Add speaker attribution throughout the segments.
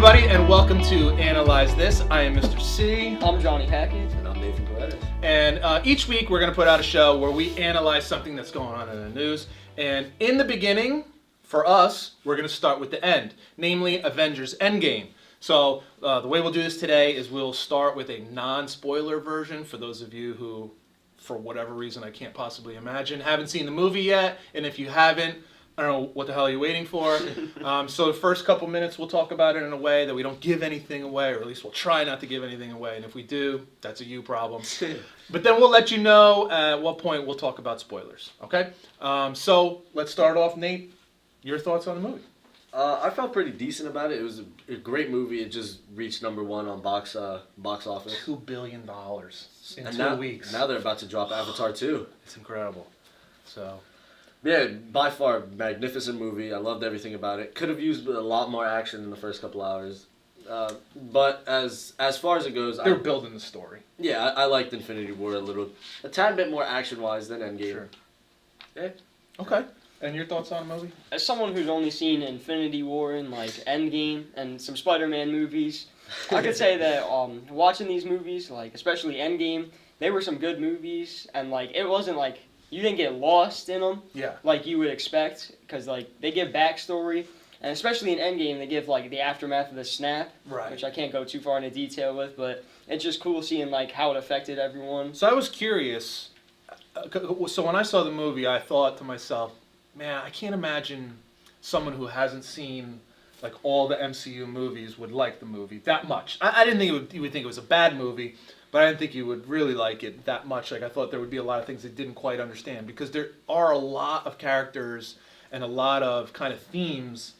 Speaker 1: everybody, and welcome to Analyze This. I am Mr. C.
Speaker 2: I'm Johnny Hackett.
Speaker 3: And I'm Nathan Perez.
Speaker 1: And each week we're going to put out a show where we analyze something that's going on in the news. And in the beginning, for us, we're going to start with the end, namely Avengers Endgame. So the way we'll do this today is we'll start with a non-spoiler version for those of you who, for whatever reason I can't possibly imagine, haven't seen the movie yet. And if you haven't, I don't know what the hell you're waiting for. So the first couple minutes we'll talk about it in a way that we don't give anything away, or at least we'll try not to give anything away. And if we do, that's a you problem. But then we'll let you know at what point we'll talk about spoilers. Okay? So let's start off. Nate, your thoughts on the movie?
Speaker 3: I felt pretty decent about it. It was a great movie. It just reached #1 on box office.
Speaker 1: $2 billion in
Speaker 3: and
Speaker 1: 2 weeks.
Speaker 3: Now they're about to drop Avatar 2.
Speaker 1: It's incredible. So...
Speaker 3: yeah, by far, magnificent movie. I loved everything about it. Could have used a lot more action in the first couple hours. But as far as it goes...
Speaker 1: they're building the story.
Speaker 3: Yeah, I liked Infinity War a tad bit more action-wise than Endgame.
Speaker 1: Sure.
Speaker 3: Yeah.
Speaker 1: Okay. And your thoughts on the movie?
Speaker 2: As someone who's only seen Infinity War and like Endgame and some Spider-Man movies, I could say that watching these movies, like especially Endgame, they were some good movies, and like it wasn't like you didn't get lost in them.
Speaker 1: Yeah.
Speaker 2: Like you would expect, because like they give backstory, and especially in Endgame they give like the aftermath of the snap,
Speaker 1: Right.
Speaker 2: which I can't go too far into detail with, but it's just cool seeing like how it affected everyone.
Speaker 1: So I was curious. So when I saw the movie, I thought to myself, man, I can't imagine someone who hasn't seen like all the MCU movies would like the movie that much. I didn't think you would think it was a bad movie, but I didn't think you would really like it that much. Like I thought there would be a lot of things they didn't quite understand, because there are a lot of characters and a lot of kind of themes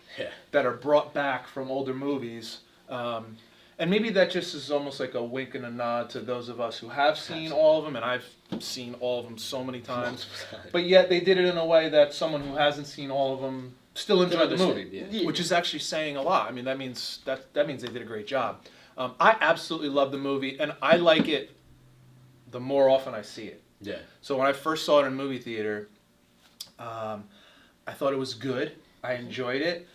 Speaker 1: that are brought back from older movies. And maybe that just is almost like a wink and a nod to those of us who have seen all of them, and I've seen all of them so many times. But yet they did it in a way that someone who hasn't seen all of them still enjoyed the movie, which is actually saying a lot. I mean, that means they did a great job. I absolutely love the movie, and I like it the more often I see it.
Speaker 3: Yeah.
Speaker 1: So when I first saw it in a movie theater, I thought it was good. I enjoyed it.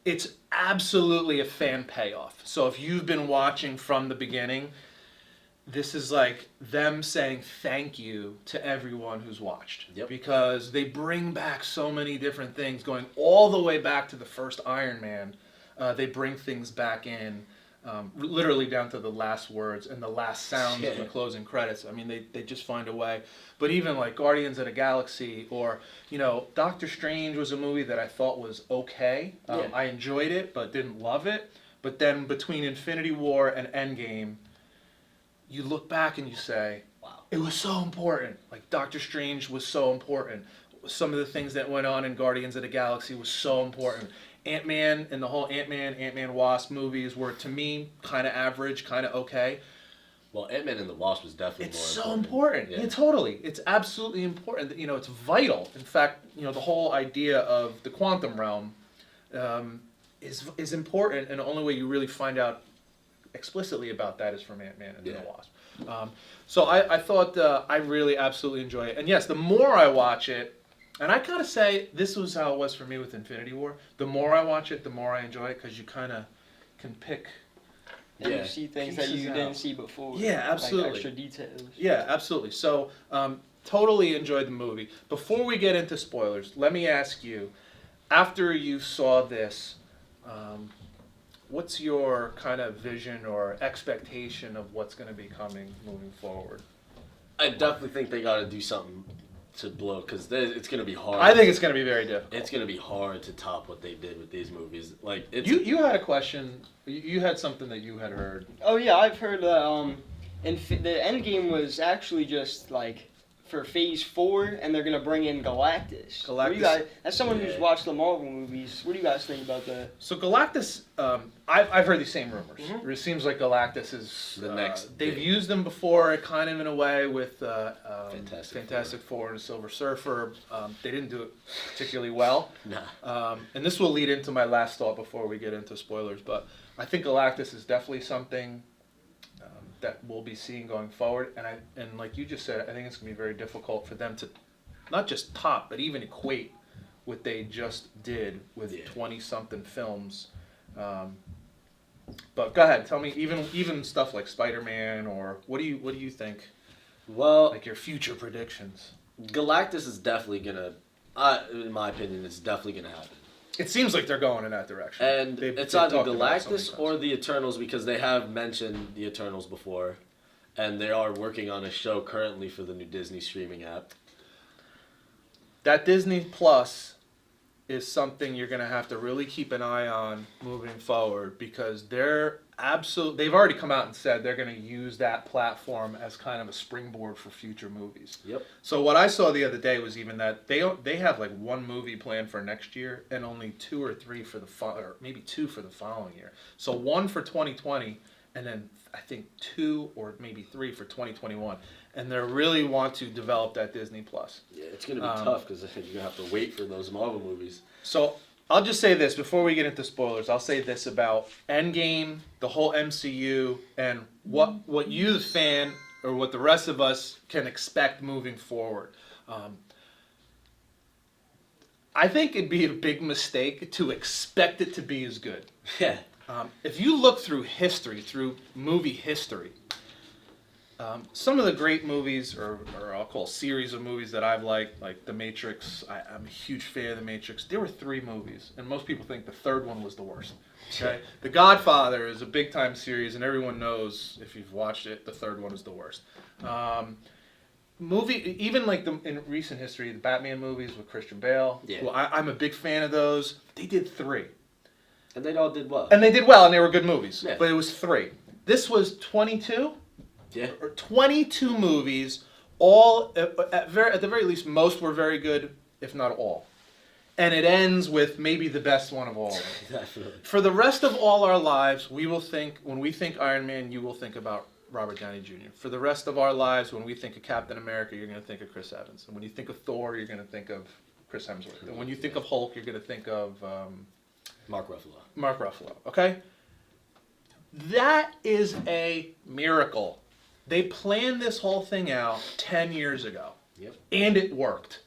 Speaker 1: It's absolutely a fan payoff. So if you've been watching from the beginning, this is like them saying thank you to everyone who's watched.
Speaker 3: Yep.
Speaker 1: Because they bring back so many different things, going all the way back to the first Iron Man. They bring things back in, literally down to the last words and the last sounds of the closing credits. I mean, they just find a way. But even like Guardians of the Galaxy, or, you know, Doctor Strange was a movie that I thought was okay. I enjoyed it, but didn't love it. But then between Infinity War and Endgame, you look back and you say, wow, it was so important. Like Doctor Strange was so important. Some of the things that went on in Guardians of the Galaxy was so important. Ant-Man and the whole Ant-Man Wasp movies were, to me, kind of average, kind of okay.
Speaker 3: Well, Ant-Man and the Wasp was definitely
Speaker 1: it's
Speaker 3: more
Speaker 1: so important. Yeah, totally. It's absolutely important. You know, it's vital. In fact, you know, the whole idea of the quantum realm is important, and the only way you really find out explicitly about that is from Ant-Man and the Wasp. So I thought I really absolutely enjoy it. And yes, the more I watch it, and I kind of say this was how it was for me with Infinity War. The more I watch it, the more I enjoy it, because you kind of can pick.
Speaker 2: And you see things that you didn't see before.
Speaker 1: Yeah, absolutely.
Speaker 2: Like extra details.
Speaker 1: Yeah, absolutely. So, totally enjoyed the movie. Before we get into spoilers, let me ask you, after you saw this, what's your kind of vision or expectation of what's going to be coming moving forward?
Speaker 3: I definitely think they got to do something to blow, because it's going to be hard.
Speaker 1: I think it's going to be very difficult.
Speaker 3: It's going to be hard to top what they did with these movies. Like
Speaker 1: you had a question. You had something that you had heard.
Speaker 2: Oh yeah, I've heard that the Endgame was actually just like for Phase 4, and they're gonna bring in Galactus. What do you guys, as someone who's watched the Marvel movies, what do you guys think about that?
Speaker 1: So Galactus, I've heard these same rumors. It seems like Galactus is
Speaker 3: the next.
Speaker 1: They've used them before, kind of in a way with
Speaker 3: Fantastic
Speaker 1: Four and Silver Surfer. They didn't do it particularly well.
Speaker 3: Nah.
Speaker 1: And this will lead into my last thought before we get into spoilers. But I think Galactus is definitely something that we'll be seeing going forward, and like you just said, I think it's going to be very difficult for them to not just top, but even equate what they just did with 20-something films But go ahead, tell me even stuff like Spider-Man or what do you think?
Speaker 3: Well,
Speaker 1: Like your future predictions.
Speaker 3: Galactus is definitely gonna, in my opinion, it's definitely gonna happen.
Speaker 1: It seems like they're going in that direction.
Speaker 3: And
Speaker 1: They've
Speaker 3: it's either
Speaker 1: talked about it so many
Speaker 3: Galactus
Speaker 1: times.
Speaker 3: or the Eternals because they have mentioned the Eternals before, and they are working on a show currently for the new Disney streaming app.
Speaker 1: That Disney Plus is something you're going to have to really keep an eye on moving forward because they've already come out and said they're going to use that platform as kind of a springboard for future movies.
Speaker 3: Yep.
Speaker 1: So what I saw the other day was even that they have like one movie planned for next year and only 2 or 3 for or maybe 2 for the following year. So one for 2020 and then I think 2 or maybe 3 for 2021. And they really want to develop that Disney Plus.
Speaker 3: Yeah, it's gonna be tough because you're gonna have to wait for those Marvel movies.
Speaker 1: So I'll just say this before we get into spoilers. I'll say this about Endgame, the whole MCU, and what you, the fan, or what the rest of us can expect moving forward. I think it'd be a big mistake to expect it to be as good.
Speaker 3: Yeah.
Speaker 1: If you look through history, through movie history, some of the great movies, or I'll call series of movies that I've liked, like The Matrix. I'm a huge fan of The Matrix. There were 3 movies, and most people think the third one was the worst. Okay, The Godfather is a big time series, and everyone knows if you've watched it, the third one is the worst. Even like in recent history, the Batman movies with Christian Bale.
Speaker 3: Yeah.
Speaker 1: Well, I'm a big fan of those. They did 3.
Speaker 3: And they all did well.
Speaker 1: And they did well, and they were good movies.
Speaker 3: Yeah.
Speaker 1: But it was 3. This was 22.
Speaker 3: Yeah.
Speaker 1: Or 22 movies, all at the very least, most were very good, if not all. And it ends with maybe the best one of all.
Speaker 3: Definitely.
Speaker 1: For the rest of all our lives, we will think when we think Iron Man, you will think about Robert Downey Jr. For the rest of our lives, when we think of Captain America, you're going to think of Chris Evans. And when you think of Thor, you're going to think of Chris Hemsworth. And when you think of Hulk, you're going to think of
Speaker 3: Mark Ruffalo.
Speaker 1: Mark Ruffalo. Okay, that is a miracle. They planned this whole thing out 10 years ago.
Speaker 3: Yep.
Speaker 1: And it worked.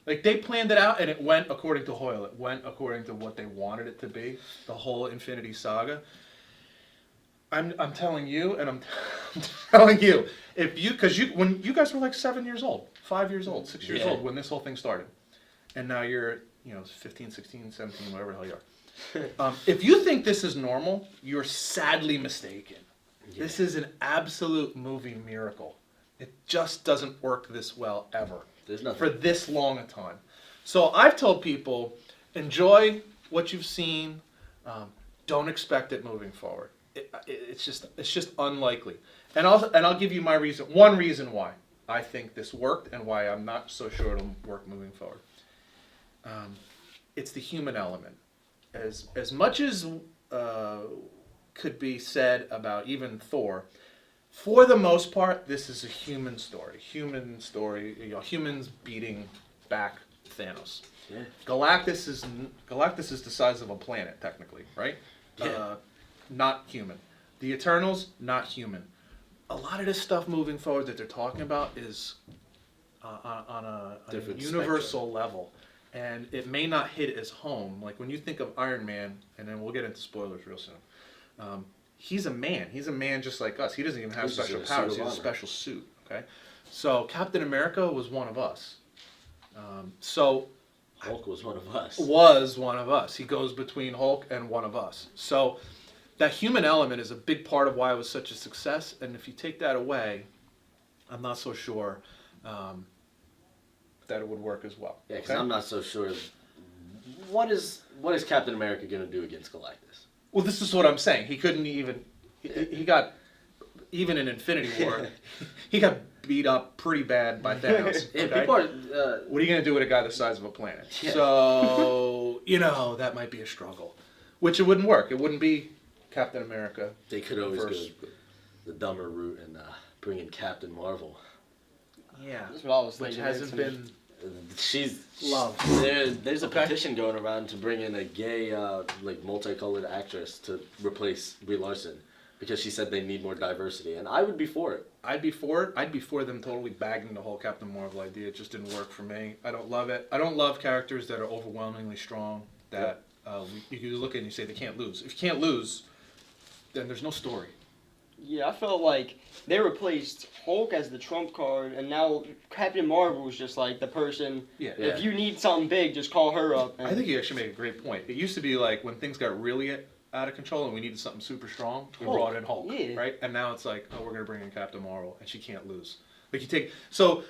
Speaker 1: Like, they planned it out, and it went according to Hoyle. It went according to what they wanted it to be, the whole Infinity Saga. I'm telling you, and I'm telling you, when you guys were like 7 years old, 5 years old, 6 years old when this whole thing started. And now you're, 15, 16, 17, whatever the hell you are. If you think this is normal, you're sadly mistaken. Yeah. This is an absolute movie miracle. It just doesn't work this well ever.
Speaker 3: There's nothing.
Speaker 1: For this long a time. So I've told people, enjoy what you've seen. Don't expect it moving forward. It's just unlikely. And I'll give you my reason. One reason why I think this worked and why I'm not so sure it'll work moving forward. It's the human element. As much as could be said about even Thor, for the most part, this is a human story. Humans beating back Thanos.
Speaker 3: Yeah.
Speaker 1: Galactus is the size of a planet, technically, right?
Speaker 3: Yeah.
Speaker 1: Not human. The Eternals, not human. A lot of this stuff moving forward that they're talking about is on a universal level. And it may not hit as home. Like when you think of Iron Man, and then we'll get into spoilers real soon. He's a man. He's a man just like us. He doesn't even have special powers. He has a special suit. Okay, so Captain America was one of us.
Speaker 3: Hulk was one of us.
Speaker 1: Was one of us. He goes between Hulk and one of us. So that human element is a big part of why it was such a success. And if you take that away, I'm not so sure that it would work as well.
Speaker 3: Yeah, because I'm not so sure. What is Captain America going to do against Galactus?
Speaker 1: Well, this is what I'm saying. He couldn't even. He got even in Infinity War. He got beat up pretty bad by Thanos.
Speaker 3: Yeah,
Speaker 1: okay?
Speaker 3: people are,
Speaker 1: what are you gonna do with a guy the size of a planet?
Speaker 3: Yeah.
Speaker 1: So that might be a struggle. Which it wouldn't work. It wouldn't be Captain America.
Speaker 3: They could always go the dumber route and bring in Captain Marvel.
Speaker 1: Yeah.
Speaker 2: That's what I was
Speaker 1: Which
Speaker 2: thinking.
Speaker 1: hasn't been.
Speaker 3: She's
Speaker 1: loved.
Speaker 3: There's a petition going around to bring in a gay, multicolored actress to replace Brie Larson because she said they need more diversity, and I would be for it.
Speaker 1: I'd be for it. I'd be for them totally bagging the whole Captain Marvel idea. It just didn't work for me. I don't love it. I don't love characters that are overwhelmingly strong. That you look at and you say they can't lose. If you can't lose, then there's no story.
Speaker 2: Yeah, I felt like they replaced Hulk as the trump card, and now Captain Marvel is just like the person.
Speaker 1: Yeah.
Speaker 3: Yeah.
Speaker 2: If you need something big, just call her up. And
Speaker 1: I think you actually made a great point. It used to be like when things got really out of control and we needed something super strong, we
Speaker 2: Hulk,
Speaker 1: brought in Hulk,
Speaker 2: yeah.
Speaker 1: right? And now it's like, oh, we're gonna bring in Captain Marvel, and she can't lose. Like you take so.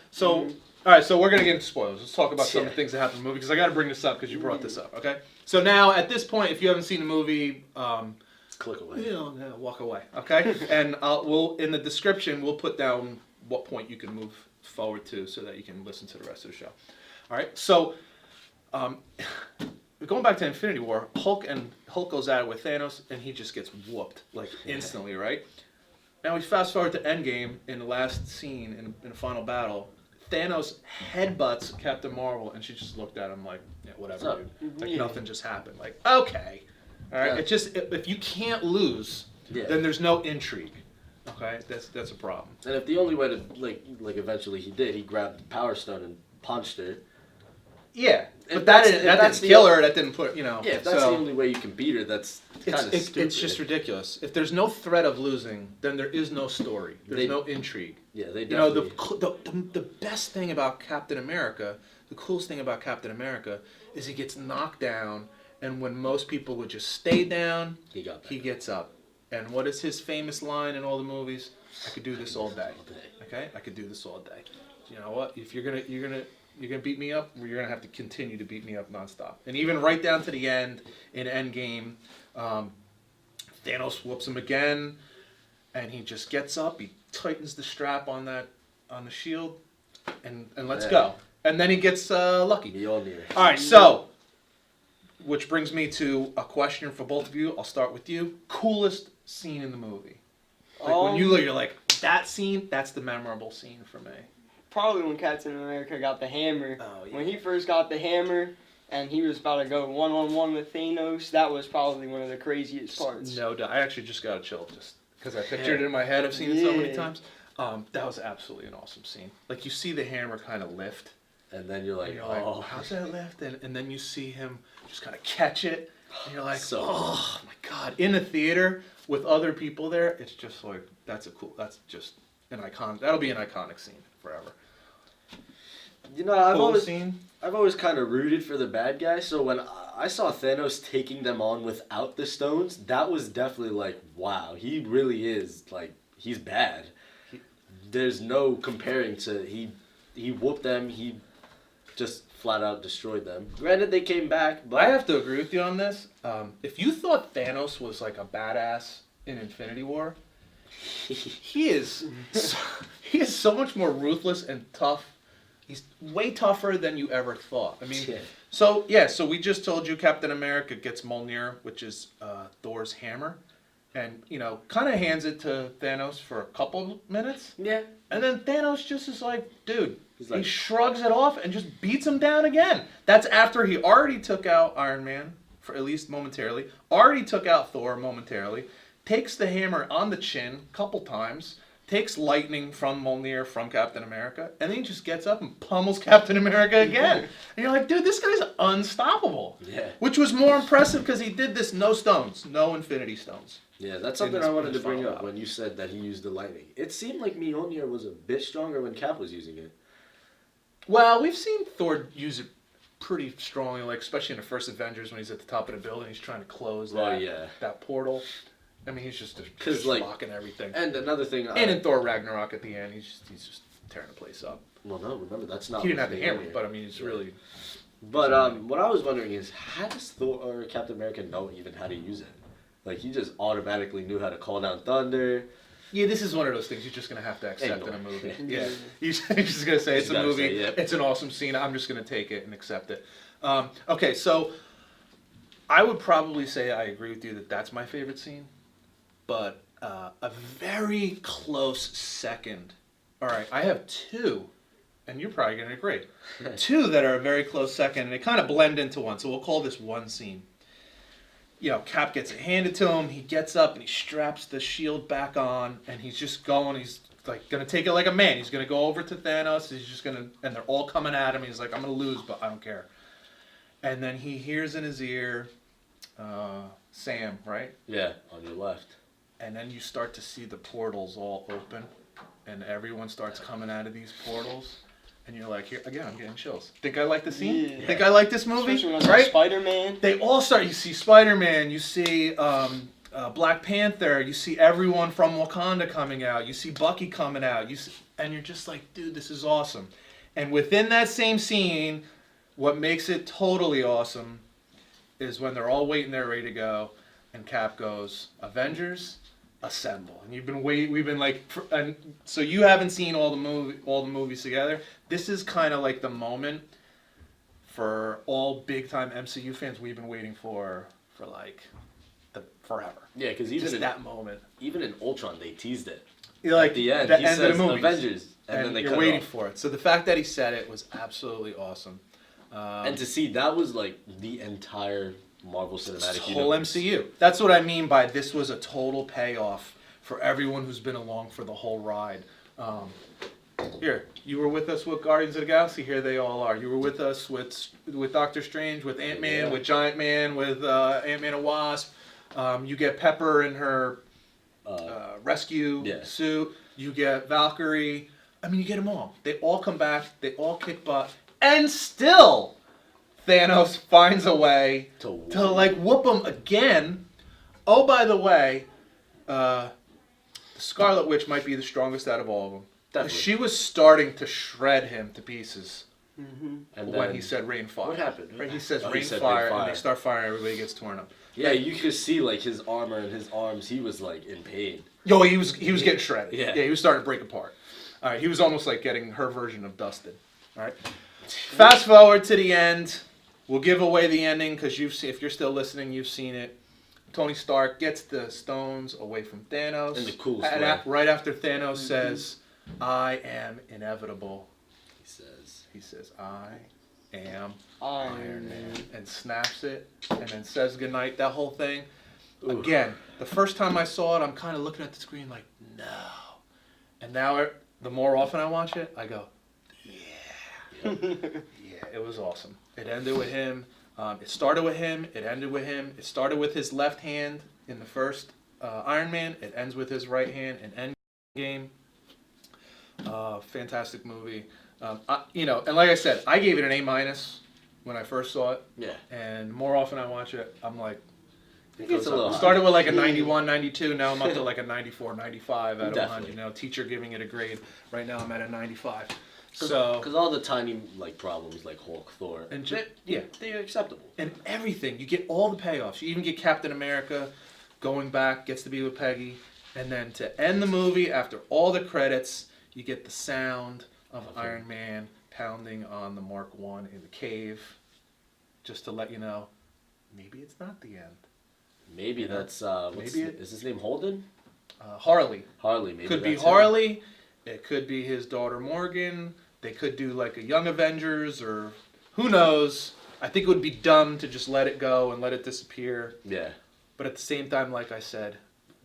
Speaker 1: All right, so we're gonna get into spoilers. Let's talk about some of the things that happen in the movie because I got to bring this up because you brought this up. Okay. So now at this point, if you haven't seen the movie,
Speaker 3: Click away.
Speaker 1: walk away. Okay. And we'll in the description we'll put down what point you can move forward to so that you can listen to the rest of the show. All right. So. Going back to Infinity War, Hulk goes at it with Thanos, and he just gets whooped like instantly, right? Now we fast forward to Endgame in the last scene in the final battle. Thanos headbutts Captain Marvel, and she just looked at him like, yeah, whatever, dude. Like
Speaker 2: Yeah.
Speaker 1: nothing just happened. Like, okay, all right.
Speaker 3: Yeah.
Speaker 1: It just if you can't lose, then there's no intrigue. Okay, that's a problem.
Speaker 3: And if the only way to like eventually he grabbed the Power Stone and punched her.
Speaker 1: Yeah,
Speaker 3: If
Speaker 1: but
Speaker 3: that's-
Speaker 1: that
Speaker 3: if
Speaker 1: didn't
Speaker 3: that's
Speaker 1: kill
Speaker 3: the-
Speaker 1: her. That didn't put
Speaker 3: Yeah, if that's the only way you can beat her, that's kind of stupid.
Speaker 1: It's just ridiculous. If there's no threat of losing, then there is no story. There's no intrigue.
Speaker 3: Yeah, they
Speaker 1: You know,
Speaker 3: definitely.
Speaker 1: the best thing about Captain America, the coolest thing about Captain America, is he gets knocked down, and when most people would just stay down,
Speaker 3: He got back.
Speaker 1: he gets up. And what is his famous line in all the movies? I could do this all day. Okay, I could do this all day. You know what? If you're gonna beat me up, you're gonna have to continue to beat me up nonstop. And even right down to the end in Endgame, Thanos whoops him again, and he just gets up. He tightens the strap on the shield, and let's go. And then he gets lucky.
Speaker 3: Mjolnir.
Speaker 1: All right, so which brings me to a question for both of you. I'll start with you. Coolest scene in the movie? Like when you look, you're like, that scene. That's the memorable scene for me.
Speaker 2: Probably when Captain America got the hammer.
Speaker 1: Oh, yeah.
Speaker 2: When he first got the hammer and he was about to go one-on-one with Thanos, that was probably one of the craziest parts.
Speaker 1: No doubt. I actually just got a chill just because I pictured it in my head. I've seen it so many
Speaker 2: Yeah.
Speaker 1: times. That was absolutely an awesome scene. Like you see the hammer kind of lift.
Speaker 3: And then you're like,
Speaker 1: And you're like,
Speaker 3: oh.
Speaker 1: how's that lift? And then you see him just kind of catch it. And you're like,
Speaker 3: So
Speaker 1: oh my God. In the theater with other people there, it's just like, that's just an icon. That'll be an iconic scene forever.
Speaker 3: You know, I've
Speaker 1: Scene.
Speaker 3: always kind of rooted for the bad guy. So when I saw Thanos taking them on without the stones, that was definitely like, wow, he really is like he's bad. There's no comparing to he whooped them. He just flat out destroyed them. Granted, they came back, but
Speaker 1: I have to agree with you on this. If you thought Thanos was like a badass in Infinity War, he is so much more ruthless and tough. He's way tougher than you ever thought. I mean, so we just told you Captain America gets Mjolnir, which is Thor's hammer, and kind of hands it to Thanos for a couple minutes.
Speaker 3: Yeah.
Speaker 1: And then Thanos just is like, dude,
Speaker 3: He's like-
Speaker 1: he shrugs it off and just beats him down again. That's after he already took out Iron Man, for at least momentarily, already took out Thor momentarily, takes the hammer on the chin a couple times, takes lightning from Mjolnir from Captain America, and then he just gets up and pummels Captain America again. And you're like, dude, this guy's unstoppable.
Speaker 3: Yeah.
Speaker 1: Which was more impressive because he did this no stones, no Infinity Stones.
Speaker 3: Yeah, that's
Speaker 1: In
Speaker 3: something
Speaker 1: this-
Speaker 3: I wanted
Speaker 1: in
Speaker 3: to
Speaker 1: this
Speaker 3: bring
Speaker 1: final
Speaker 3: up
Speaker 1: battle.
Speaker 3: when you said that he used the lightning. It seemed like Mjolnir was a bit stronger when Cap was using it.
Speaker 1: Well, we've seen Thor use it pretty strongly, like especially in the first Avengers when he's at the top of the building, he's trying to close that portal. I mean, he's just blocking everything.
Speaker 3: And another thing,
Speaker 1: And in Thor Ragnarok at the end, he's just tearing the place up.
Speaker 3: well, no, remember that's not.
Speaker 1: He didn't have
Speaker 3: with
Speaker 1: the hammer,
Speaker 3: Mjolnir.
Speaker 1: but I mean, it's really.
Speaker 3: But what I was wondering is, how does Thor or Captain America know even how to use it? Like he just automatically knew how to call down thunder.
Speaker 1: Yeah, this is one of those things you're just gonna have to accept in a
Speaker 3: Ignore.
Speaker 1: movie.
Speaker 3: Yeah.
Speaker 1: Yeah, you're just gonna say it's a
Speaker 3: gotta
Speaker 1: movie.
Speaker 3: say, yep.
Speaker 1: It's an awesome scene. I'm just gonna take it and accept it. Okay, so I would probably say I agree with you that that's my favorite scene, but a very close second. All right, I have two, and you're probably gonna agree. Two that are a very close second, and they kind of blend into one. So we'll call this one scene. Cap gets it handed to him. He gets up and he straps the shield back on, and he's just going. He's like gonna take it like a man. He's gonna go over to Thanos. He's just gonna, and they're all coming at him. He's like, I'm gonna lose, but I don't care. And then he hears in his ear, Sam, right?
Speaker 3: Yeah, on your left.
Speaker 1: and then you start to see the portals all open, and everyone starts coming out of these portals, and you're like, here again, I'm getting chills. Think I like the scene?
Speaker 2: Yeah.
Speaker 1: Think I like this movie?
Speaker 2: Especially when I saw
Speaker 1: Right?
Speaker 2: Spider-Man.
Speaker 1: They all start. You see Spider-Man. You see Black Panther. You see everyone from Wakanda coming out. You see Bucky coming out. And you're just like, dude, this is awesome. And within that same scene, what makes it totally awesome is when they're all waiting there, ready to go, and Cap goes, "Avengers, assemble!" And we've been like, and so you haven't seen all the movies together. This is kind of like the moment for all big time MCU fans we've been waiting for like forever.
Speaker 3: Yeah, because
Speaker 1: Just that moment.
Speaker 3: even in Ultron, they teased it.
Speaker 1: Like
Speaker 3: At the end, he
Speaker 1: of
Speaker 3: says
Speaker 1: the movies.
Speaker 3: Avengers, and then they
Speaker 1: you're
Speaker 3: cut
Speaker 1: waiting
Speaker 3: it off.
Speaker 1: for it. So the fact that he said it was absolutely awesome.
Speaker 3: And to see that was like the entire Marvel Cinematic
Speaker 1: whole
Speaker 3: Universe.
Speaker 1: MCU. That's what I mean by this was a total payoff for everyone who's been along for the whole ride. Here, you were with us with Guardians of the Galaxy. Here they all are. You were with us with Doctor Strange, with Ant-Man,
Speaker 3: Yeah.
Speaker 1: with Giant Man, with Ant-Man and Wasp. You get Pepper in her rescue suit. You get Valkyrie. I mean, you get them all. They all come back. They all kick butt. And still, Thanos finds a way to like whoop them again. Oh, by the way, the Scarlet Witch might be the strongest out of all of them.
Speaker 3: Definitely.
Speaker 1: She was starting to shred him to pieces
Speaker 3: And
Speaker 1: when
Speaker 3: then,
Speaker 1: he said rain fire.
Speaker 3: what happened?
Speaker 1: Right, he says
Speaker 3: Oh,
Speaker 1: rain,
Speaker 3: he said
Speaker 1: fire,
Speaker 3: rain
Speaker 1: and
Speaker 3: fire.
Speaker 1: they start firing. Everybody gets torn up.
Speaker 3: Yeah, you could see like his armor and his arms. He was like in pain.
Speaker 1: Yo, he was getting shredded.
Speaker 3: Yeah.
Speaker 1: He was starting to break apart. All right, he was almost like getting her version of dusted. All right. Fast forward to the end. We'll give away the ending because if you're still listening, you've seen it. Tony Stark gets the stones away from Thanos.
Speaker 3: In the coolest
Speaker 1: and
Speaker 3: way.
Speaker 1: right after Thanos says, "I am inevitable," he says, "I am Iron Man," and snaps it, and then says goodnight. That whole thing.
Speaker 3: Ooh.
Speaker 1: Again, the first time I saw it, I'm kind of looking at the screen like, no. And now, the more often I watch it, I go, yeah. Yeah, it was awesome. It ended with him. It started with him. It ended with him. It started with his left hand in the first Iron Man. It ends with his right hand in Endgame. Fantastic movie. And like I said, I gave it an A- when I first saw it.
Speaker 3: Yeah.
Speaker 1: And more often I watch it, I'm like,
Speaker 3: It gets a little high.
Speaker 1: started with like a 91, 92. Now I'm up to like a 94, 95 out of
Speaker 3: Definitely.
Speaker 1: 100. Teacher giving it a grade. Right now I'm at a 95. So
Speaker 3: Because all the tiny like problems like Hulk, Thor,
Speaker 1: and
Speaker 3: they're acceptable.
Speaker 1: and everything, you get all the payoffs. You even get Captain America going back, gets to be with Peggy, and then to end the movie after all the credits, you get the sound of Iron Man pounding on the Mark I in the cave, just to let you know, maybe it's not the end.
Speaker 3: Maybe that's is his name Holden?
Speaker 1: Harley.
Speaker 3: Harley. Maybe
Speaker 1: Could be
Speaker 3: that's him.
Speaker 1: Harley. It could be his daughter Morgan. They could do like a Young Avengers or who knows. I think it would be dumb to just let it go and let it disappear.
Speaker 3: Yeah.
Speaker 1: But at the same time, like I said,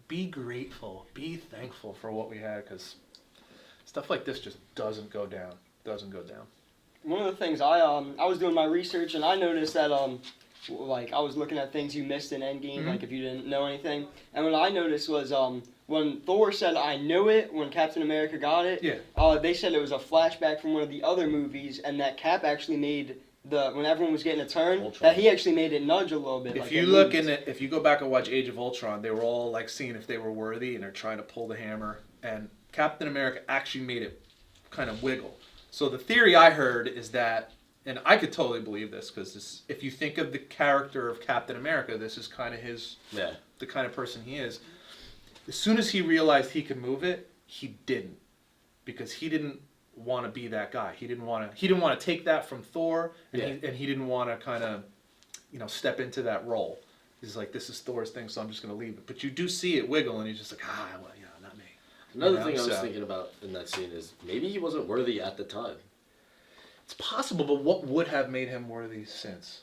Speaker 1: be grateful, be thankful for what we had because stuff like this just doesn't go down. Doesn't go down.
Speaker 2: One of the things I was doing my research and I noticed that like I was looking at things you missed in Endgame, like if you didn't know anything. And what I noticed was when Thor said "I know it" when Captain America got it.
Speaker 1: Yeah.
Speaker 2: They said it was a flashback from one of the other movies, and that Cap actually made when everyone was getting a turn,
Speaker 3: Ultron.
Speaker 2: that he actually made it nudge a little bit.
Speaker 1: If
Speaker 2: like
Speaker 1: you
Speaker 2: in
Speaker 1: look
Speaker 2: movies.
Speaker 1: if you go back and watch Age of Ultron, they were all like seeing if they were worthy, and they're trying to pull the hammer. And Captain America actually made it kind of wiggle. So the theory I heard is that, and I could totally believe this because if you think of the character of Captain America, this is kind of the kind of person he is. As soon as he realized he could move it, he didn't, because he didn't want to be that guy. He didn't want to take that from Thor, and he didn't want to kind of, step into that role. He's like, this is Thor's thing, so I'm just going to leave it. But you do see it wiggle, and he's just like, well, not me.
Speaker 3: Another thing I was thinking about in that scene is maybe he wasn't worthy at the time.
Speaker 1: It's possible, but what would have made him worthy since?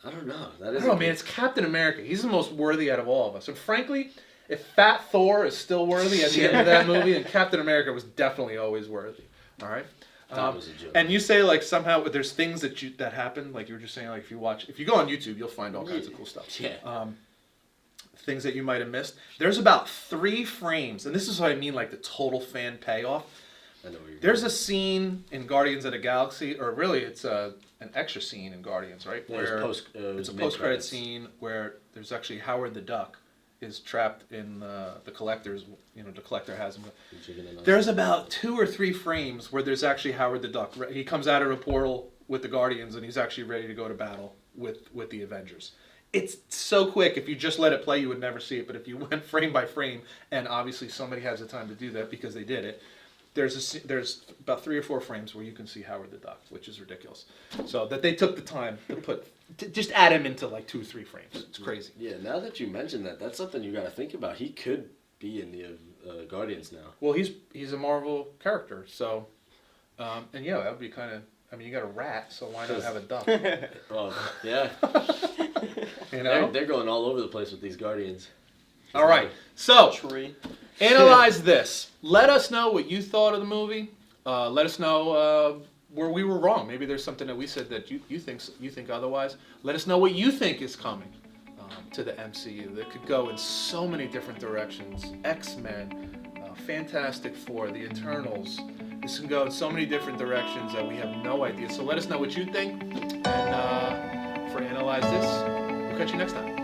Speaker 3: I don't know. That
Speaker 1: I
Speaker 3: is.
Speaker 1: don't know, man. It's Captain America. He's the most worthy out of all of us. And frankly, if Fat Thor is still worthy at the end of that movie, then Captain America was definitely always worthy. All right.
Speaker 3: That was a joke.
Speaker 1: And you say like somehow there's things that happen, like you were just saying, like if you go on YouTube, you'll find all kinds of cool stuff.
Speaker 3: Yeah.
Speaker 1: things that you might have missed. There's about 3 frames, and this is what I mean, like the total fan payoff.
Speaker 3: I know what you're
Speaker 1: There's a scene in Guardians of the Galaxy, or really it's an extra scene in Guardians, right?
Speaker 3: Yeah,
Speaker 1: Where
Speaker 3: it's
Speaker 1: it's a post-credit scene where there's actually Howard the Duck is trapped in the collector's, the collector has him. There's about 2 or 3 frames where there's actually Howard the Duck. He comes out of a portal with the Guardians and he's actually ready to go to battle with the Avengers. It's so quick. If you just let it play, you would never see it. But if you went frame by frame, and obviously somebody has the time to do that because they did it, there's about 3 or 4 frames where you can see Howard the Duck, which is ridiculous. So that they took the time to just add him into like 2 or 3 frames. It's crazy.
Speaker 3: Yeah, now that you mention that, that's something you got to think about. He could be in the Guardians now.
Speaker 1: Well, he's a Marvel character, so and yeah, that would be kind of. I mean, you got a rat, so why not have a duck?
Speaker 3: Well, yeah. They're going all over the place with these Guardians.
Speaker 1: All right, so
Speaker 2: Tree.
Speaker 1: analyze this. Let us know what you thought of the movie. Let us know where we were wrong. Maybe there's something that we said that you think otherwise. Let us know what you think is coming to the MCU. That could go in so many different directions. X-Men, Fantastic Four, The Eternals. This can go in so many different directions that we have no idea. So let us know what you think. And for Analyze This, we'll catch you next time.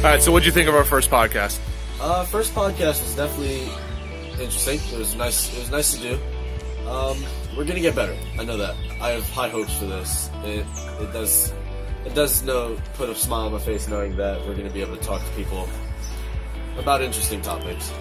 Speaker 1: All right, so what'd you think of our first podcast?
Speaker 3: First podcast was definitely interesting. It was nice to do. We're gonna get better. I know that. I have high hopes for this. It does put a smile on my face knowing that we're gonna be able to talk to people about interesting topics.